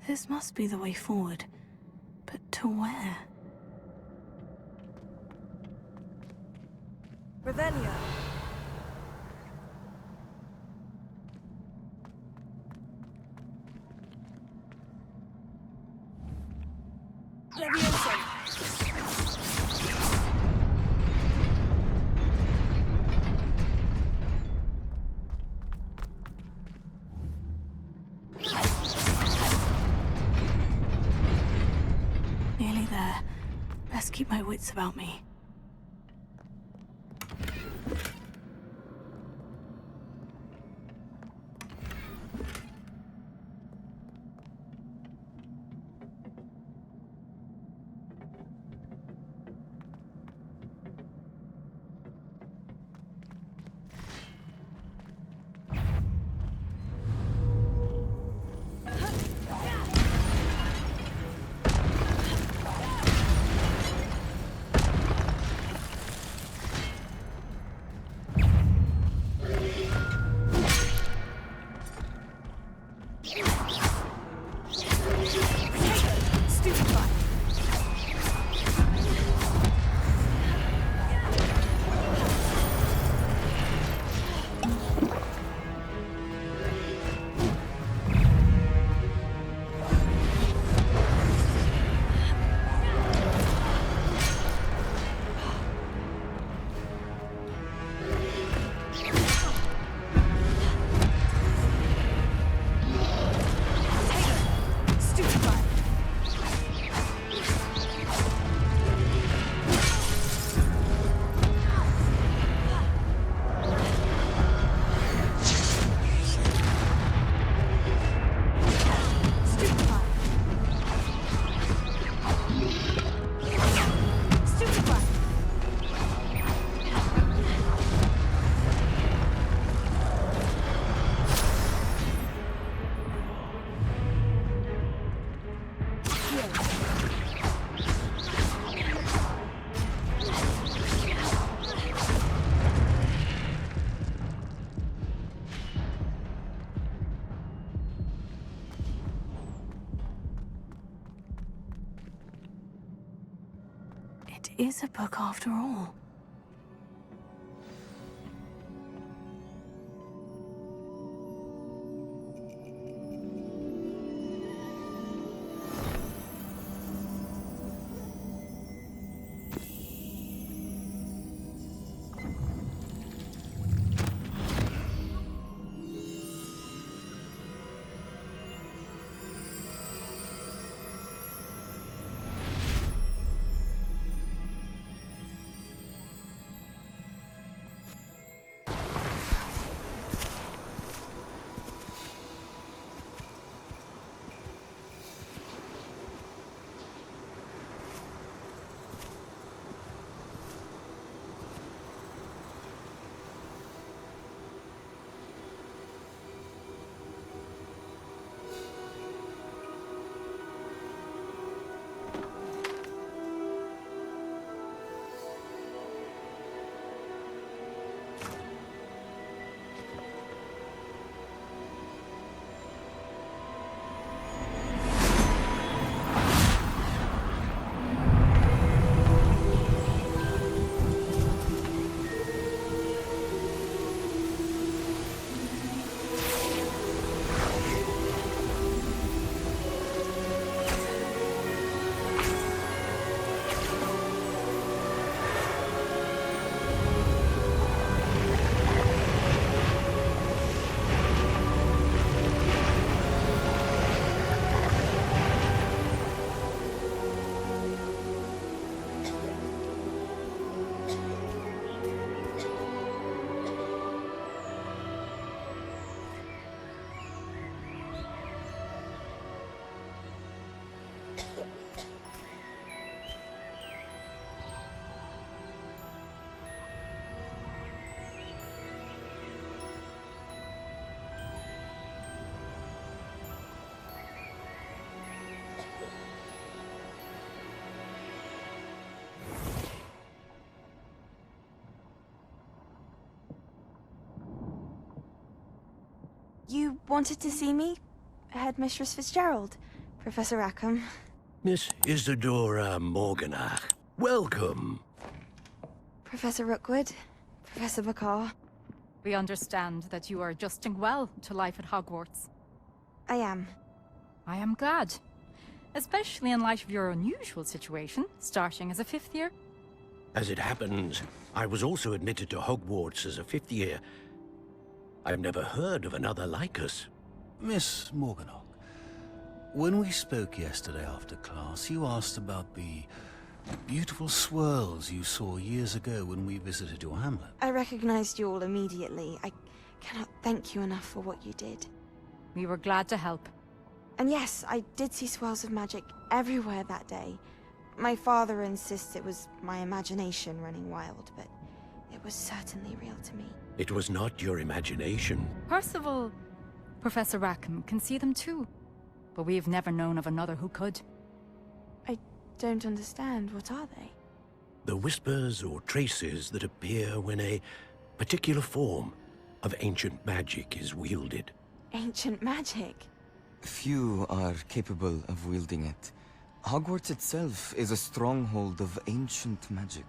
This must be the way forward. But to where? Ravenna. Leviosa. Nearly there. Best keep my wits about me. It is a book after all. You wanted to see me? Headmistress Fitzgerald. Professor Rackham. Miss Isadora Morganach, welcome. Professor Rookwood. Professor Bakar. We understand that you are adjusting well to life at Hogwarts. I am. I am glad. Especially in light of your unusual situation, starting as a 5th year. As it happens, I was also admitted to Hogwarts as a 5th year. I've never heard of another like us. Miss Morganach, when we spoke yesterday after class, you asked about the beautiful swirls you saw years ago when we visited your hamlet. I recognized you all immediately. I cannot thank you enough for what you did. We were glad to help. And yes, I did see swirls of magic everywhere that day. My father insists it was my imagination running wild, but it was certainly real to me. It was not your imagination. Percival, Professor Rackham can see them too. But we've never known of another who could. I don't understand. What are they? The whispers or traces that appear when a particular form of ancient magic is wielded. Ancient magic? Few are capable of wielding it. Hogwarts itself is a stronghold of ancient magic.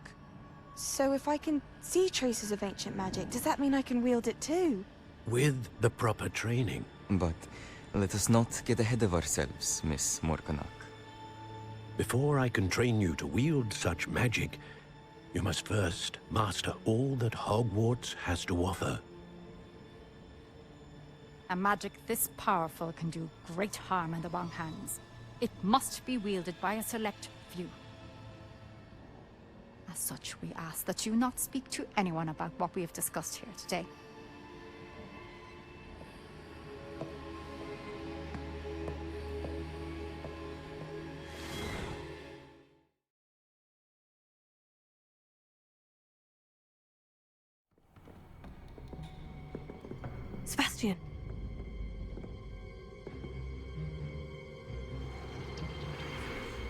So if I can see traces of ancient magic, does that mean I can wield it too? With the proper training. But let us not get ahead of ourselves, Miss Morganach. Before I can train you to wield such magic, you must first master all that Hogwarts has to offer. A magic this powerful can do great harm in the wrong hands. It must be wielded by a select few. As such, we ask that you not speak to anyone about what we have discussed here today. Sebastian.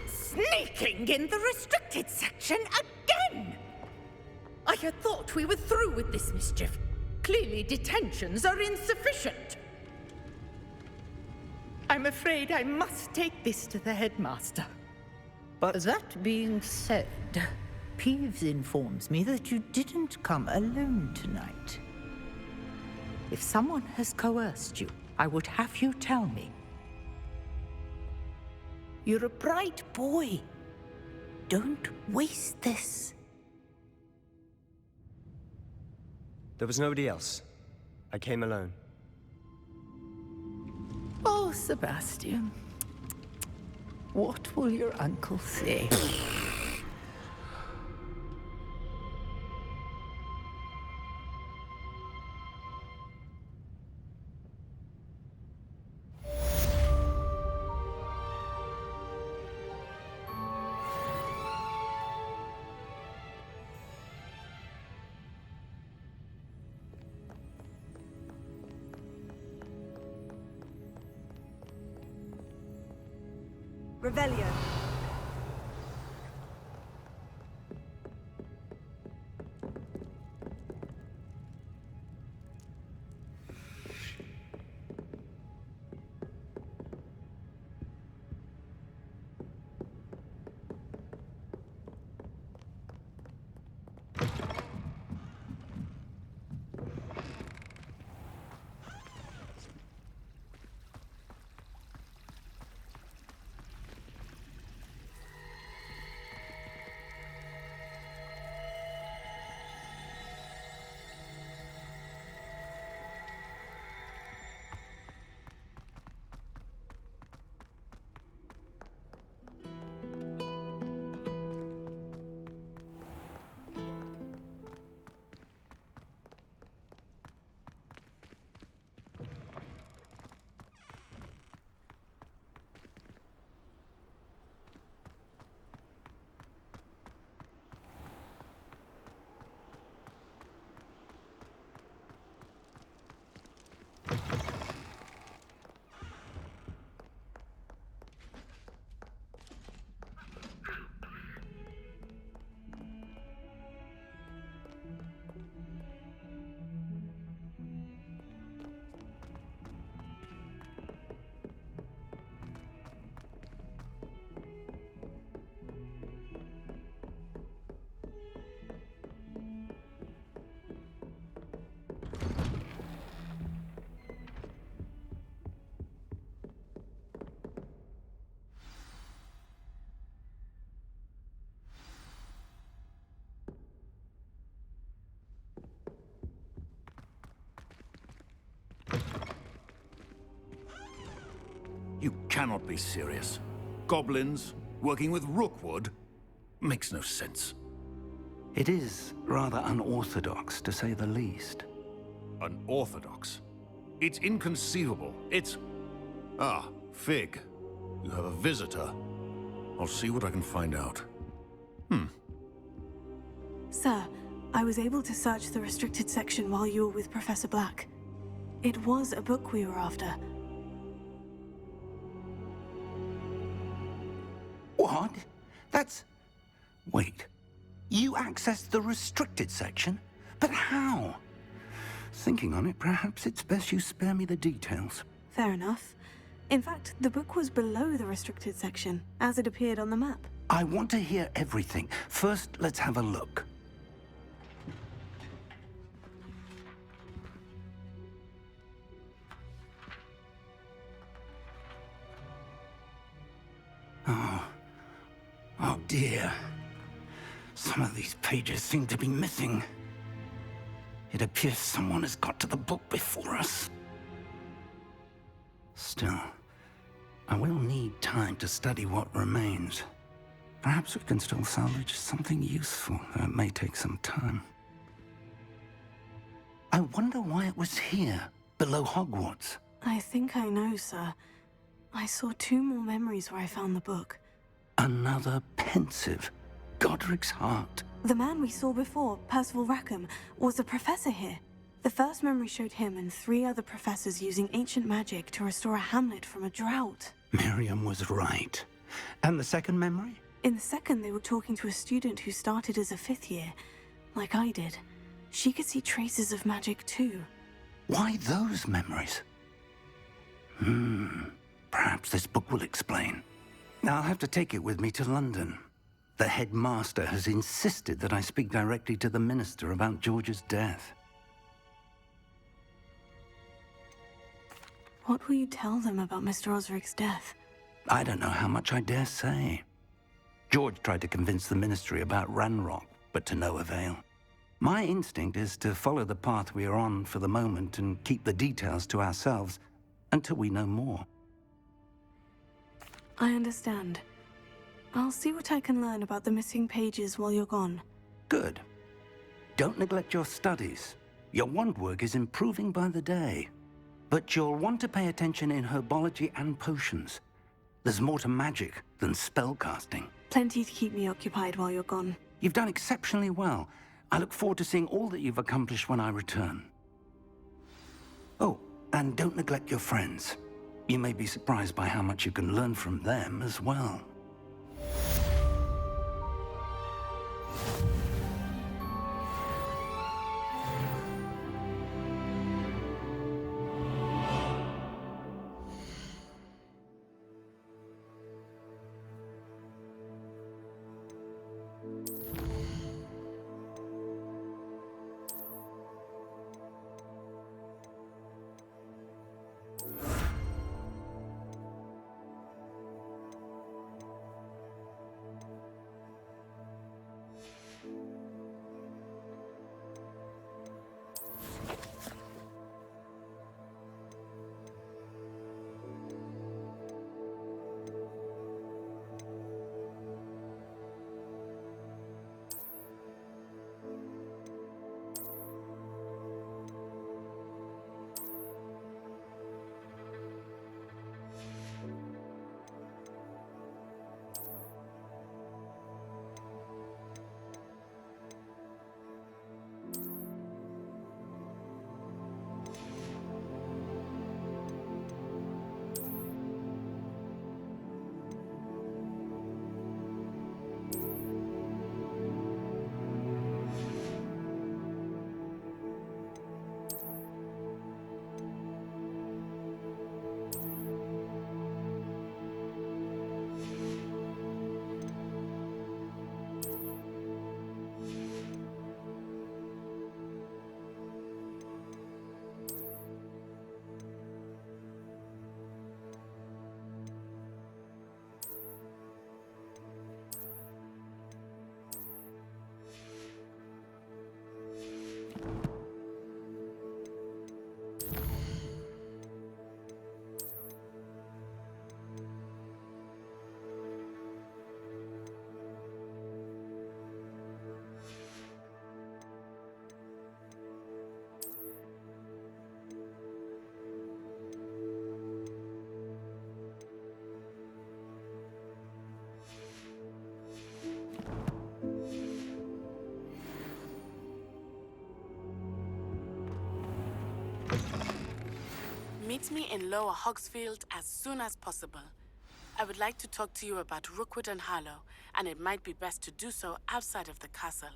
Sneaking in the restricted section again! I had thought we were through with this mischief. Clearly detentions are insufficient. I'm afraid I must take this to the headmaster. But that being said, Peeves informs me that you didn't come alone tonight. If someone has coerced you, I would have you tell me. You're a bright boy. Don't waste this. There was nobody else. I came alone. Oh, Sebastian. What will your uncle say? Revelio. You cannot be serious. Goblins working with Rookwood? Makes no sense. It is rather unorthodox, to say the least. Unorthodox? It's inconceivable. It's... Ah, Fig. You have a visitor. I'll see what I can find out. Sir, I was able to search the restricted section while you were with Professor Black. It was a book we were after. What? That's... Wait. You accessed the restricted section? But how? Thinking on it, perhaps it's best you spare me the details. Fair enough. In fact, the book was below the restricted section, as it appeared on the map. I want to hear everything. First, let's have a look. Oh dear. Some of these pages seem to be missing. It appears someone has got to the book before us. Still, I will need time to study what remains. Perhaps we can still salvage something useful, though it may take some time. I wonder why it was here, below Hogwarts. I think I know, sir. I saw 2 more memories where I found the book. Another pensive. Godric's heart. The man we saw before, Percival Rackham, was a professor here. The first memory showed him and 3 other professors using ancient magic to restore a hamlet from a drought. Miriam was right. And the second memory? In the second, they were talking to a student who started as a 5th year, like I did. She could see traces of magic too. Why those memories? Perhaps this book will explain. I'll have to take it with me to London. The headmaster has insisted that I speak directly to the minister about George's death. What will you tell them about Mr. Osric's death? I don't know how much I dare say. George tried to convince the ministry about Ranrock, but to no avail. My instinct is to follow the path we are on for the moment and keep the details to ourselves until we know more. I understand. I'll see what I can learn about the missing pages while you're gone. Good. Don't neglect your studies. Your wand work is improving by the day. But you'll want to pay attention in herbology and potions. There's more to magic than spellcasting. Plenty to keep me occupied while you're gone. You've done exceptionally well. I look forward to seeing all that you've accomplished when I return. Oh, and don't neglect your friends. You may be surprised by how much you can learn from them as well. Meet me in Lower Hogsfield as soon as possible. I would like to talk to you about Rookwood and Harlow, and it might be best to do so outside of the castle.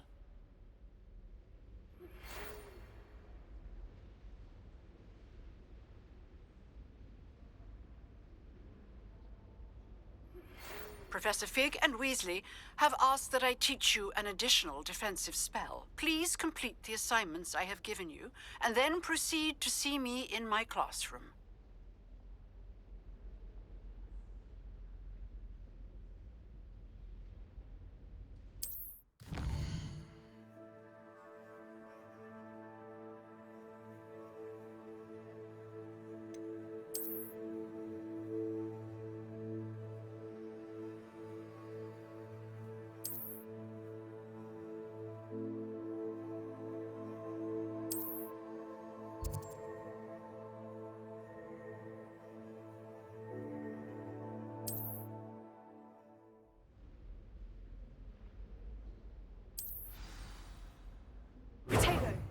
Professor Fig and Weasley have asked that I teach you an additional defensive spell. Please complete the assignments I have given you, and then proceed to see me in my classroom. Potato!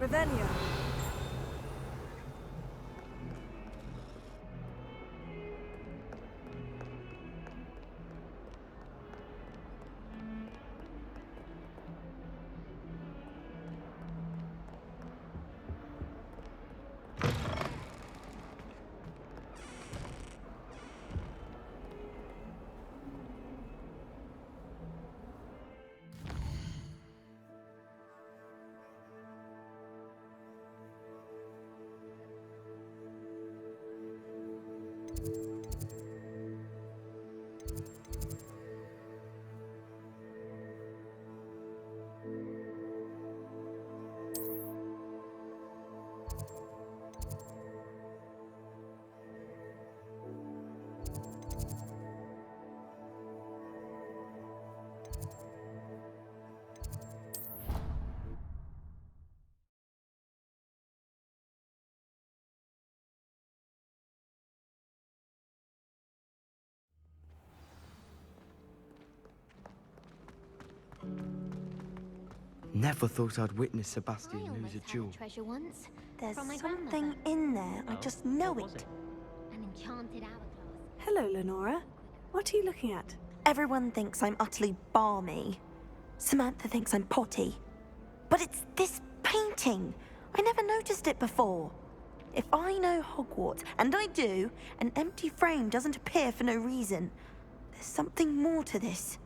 Revelio. Never thought I'd witness Sebastian lose a duel. Treasure once. There's From my something in there. I just know it. An enchanted hourglass. Hello, Lenora. What are you looking at? Everyone thinks I'm utterly balmy. Samantha thinks I'm potty. But it's this painting. I never noticed it before. If I know Hogwarts, and I do, an empty frame doesn't appear for no reason. There's something more to this.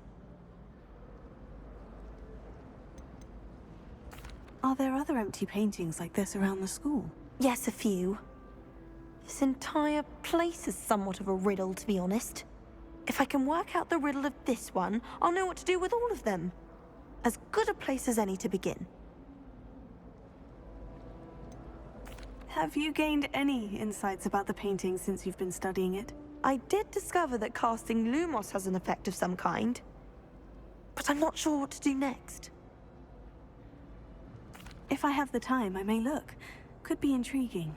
Are there other empty paintings like this around the school? Yes, a few. This entire place is somewhat of a riddle, to be honest. If I can work out the riddle of this one, I'll know what to do with all of them. As good a place as any to begin. Have you gained any insights about the painting since you've been studying it? I did discover that casting Lumos has an effect of some kind. But I'm not sure what to do next. If I have the time, I may look. Could be intriguing.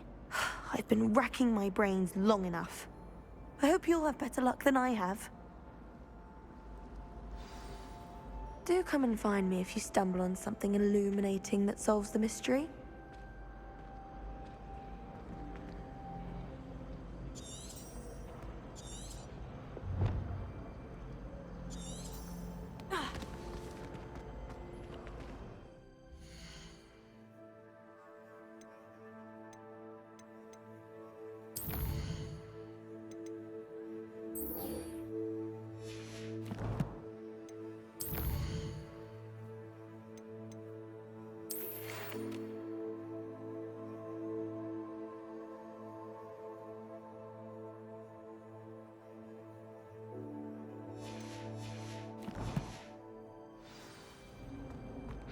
I've been racking my brains long enough. I hope you'll have better luck than I have. Do come and find me if you stumble on something illuminating that solves the mystery.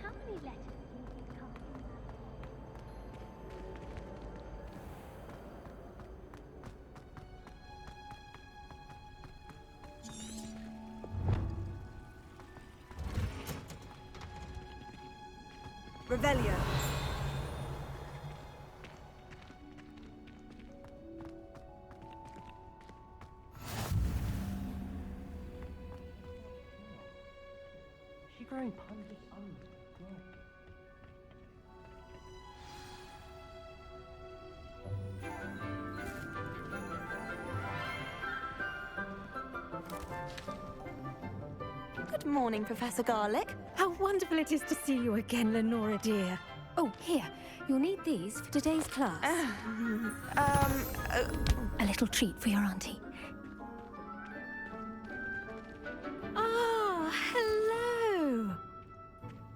How many letters do you think come? Revelio. She growing ponders on. Good morning, Professor Garlick. How wonderful it is to see you again, Lenora dear. Oh, here. You'll need these for today's class. A little treat for your auntie. Ah, hello.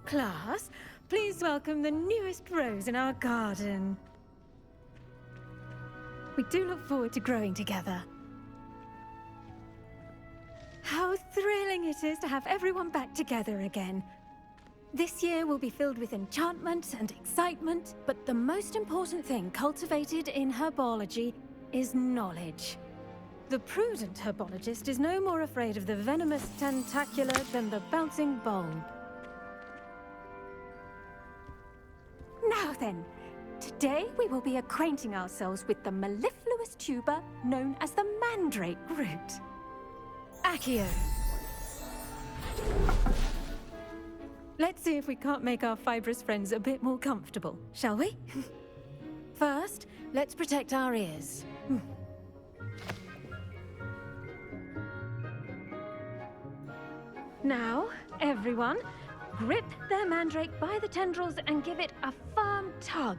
Class, please welcome the newest rose in our garden. We do look forward to growing together. How thrilling it is to have everyone back together again. This year will be filled with enchantment and excitement, but the most important thing cultivated in herbology is knowledge. The prudent herbologist is no more afraid of the venomous tentacular than the bouncing bulb. Now then, today we will be acquainting ourselves with the mellifluous tuber known as the mandrake root. Accio. Let's see if we can't make our fibrous friends a bit more comfortable, shall we? First, let's protect our ears. Now, everyone, grip their mandrake by the tendrils and give it a firm tug.